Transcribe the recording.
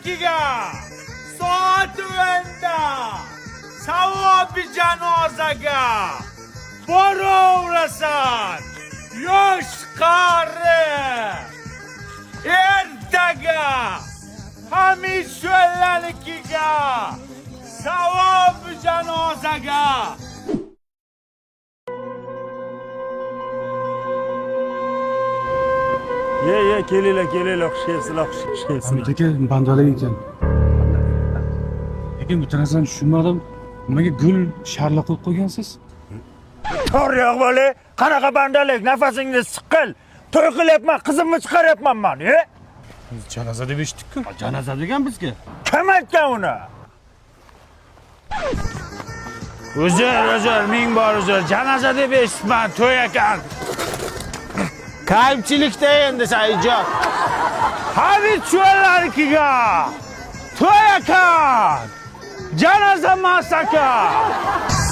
cho'llanikiga soat o'yinda savobi janozaga boraverasan yosh qari ertaga hamish cho'llanikiga savobi janozaga. Ye, kelinglar, xushkelsizlar. Hamid aka, bandalik ekan. Lekin bu narsani tushunmadim. Nimaga gul sharla qo'yib qo'ygansiz? To'g'ri bola, qanaqa bandalik, nafasingizni siqqil. To'y qilyapman, qizimni chiqaryapman men, Janoza deb eshitdik-ku. Janoza degan bizga. Kim aytgan uni? Uzr, ming bor uzr. Janoza deb eshitman, to'y ekan. Kamchilikda endi Saidjon. Hamid cho'llanikiga to'y ekan. Janoza emas ekan.